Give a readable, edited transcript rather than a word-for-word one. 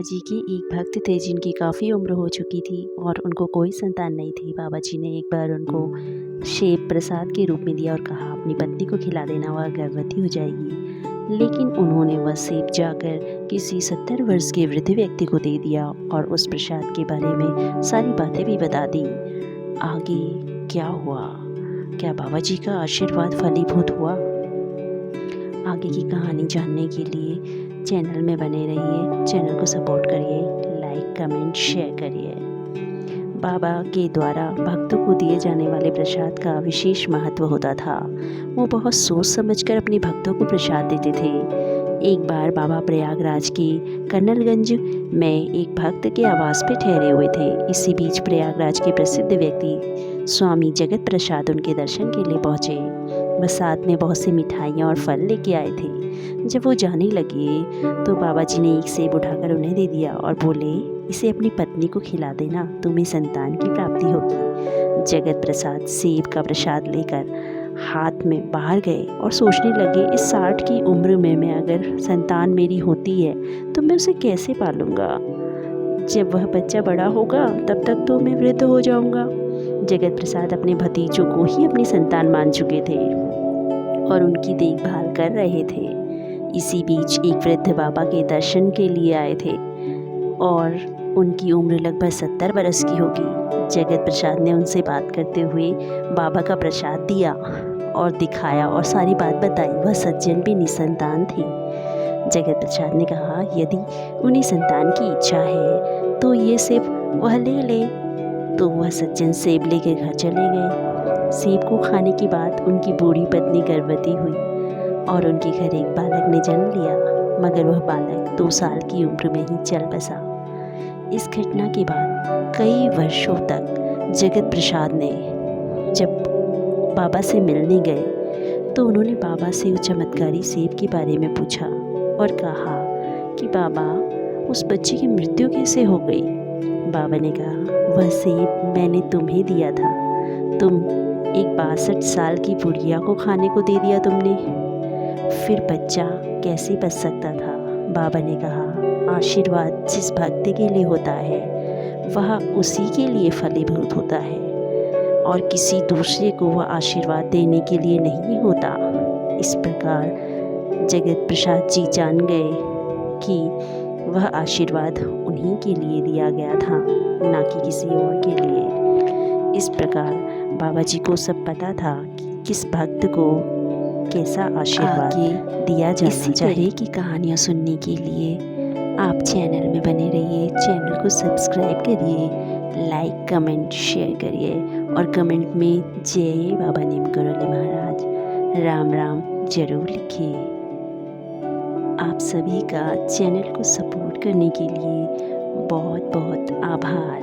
जी के एक भक्त थे जिनकी काफ़ी उम्र हो चुकी थी और उनको कोई संतान नहीं थी। बाबा जी ने एक बार उनको सेब प्रसाद के रूप में दिया और कहा अपनी पत्नी को खिला देना, वह गर्भवती हो जाएगी। लेकिन उन्होंने वह सेब जाकर किसी 70 वर्ष के वृद्ध व्यक्ति को दे दिया और उस प्रसाद के बारे में सारी बातें भी बता दी। आगे क्या हुआ? क्या बाबा जी का आशीर्वाद फलीभूत हुआ? आगे की कहानी जानने के लिए चैनल में बने रहिए। चैनल को सपोर्ट करिए, लाइक कमेंट शेयर करिए। बाबा के द्वारा भक्तों को दिए जाने वाले प्रसाद का विशेष महत्व होता था। वो बहुत सोच समझकर अपने भक्तों को प्रसाद देते थे। एक बार बाबा प्रयागराज के कर्नलगंज में एक भक्त के आवास पे ठहरे हुए थे। इसी बीच प्रयागराज के प्रसिद्ध व्यक्ति स्वामी जगत प्रसाद उनके दर्शन के लिए पहुँचे। वह साथ में बहुत सी मिठाइयाँ और फल लेके आए थे। जब वो जाने लगे तो बाबा जी ने एक सेब उठाकर उन्हें दे दिया और बोले, इसे अपनी पत्नी को खिला देना, तुम्हें संतान की प्राप्ति होगी। जगत प्रसाद सेब का प्रसाद लेकर हाथ में बाहर गए और सोचने लगे, इस 60 की उम्र में मैं अगर संतान मेरी होती है तो मैं उसे कैसे पालूंगा? जब वह बच्चा बड़ा होगा तब तक तो मैं वृद्ध हो जाऊंगा। जगत प्रसाद अपने भतीजों को ही अपनी संतान मान चुके थे और उनकी देखभाल कर रहे थे। इसी बीच एक वृद्ध बाबा के दर्शन के लिए आए थे और उनकी उम्र लगभग 70 बरस की होगी। जगत प्रसाद ने उनसे बात करते हुए बाबा का प्रसाद दिया और दिखाया और सारी बात बताई। वह सज्जन भी निसंतान थे। जगत प्रसाद ने कहा, यदि उन्हें संतान की इच्छा है तो ये सेब वह ले ले। तो वह सज्जन सेब लेकर घर चले गए। सेब को खाने के बाद उनकी बूढ़ी पत्नी गर्भवती हुई और उनके घर एक बालक ने जन्म लिया, मगर वह बालक 2 साल की उम्र में ही चल बसा। इस घटना के बाद कई वर्षों तक जगत प्रसाद ने जब बाबा से मिलने गए तो उन्होंने बाबा से उस चमत्कारी सेब के बारे में पूछा और कहा कि बाबा, उस बच्चे की मृत्यु कैसे हो गई? बाबा ने कहा, वह सेब मैंने तुम्हें दिया था, तुम एक 62 साल की बुढ़िया को खाने को दे दिया तुमने, फिर बच्चा कैसे बच सकता था? बाबा ने कहा, आशीर्वाद जिस भक्त के लिए होता है वह उसी के लिए फलीभूत होता है और किसी दूसरे को वह आशीर्वाद देने के लिए नहीं होता। इस प्रकार जगत प्रसाद जी जान गए कि वह आशीर्वाद उन्हीं के लिए दिया गया था, ना कि किसी और के लिए। इस प्रकार बाबा जी को सब पता था कि किस भक्त को कैसा आशीर्वाद दिया जाना चाहिए। इसी तरह की कहानियाँ सुनने के लिए आप चैनल में बने रहिए। चैनल को सब्सक्राइब करिए, लाइक कमेंट शेयर करिए और कमेंट में जय बाबा नीम करोली महाराज राम राम जरूर लिखिए। आप सभी का चैनल को सपोर्ट करने के लिए बहुत बहुत आभार।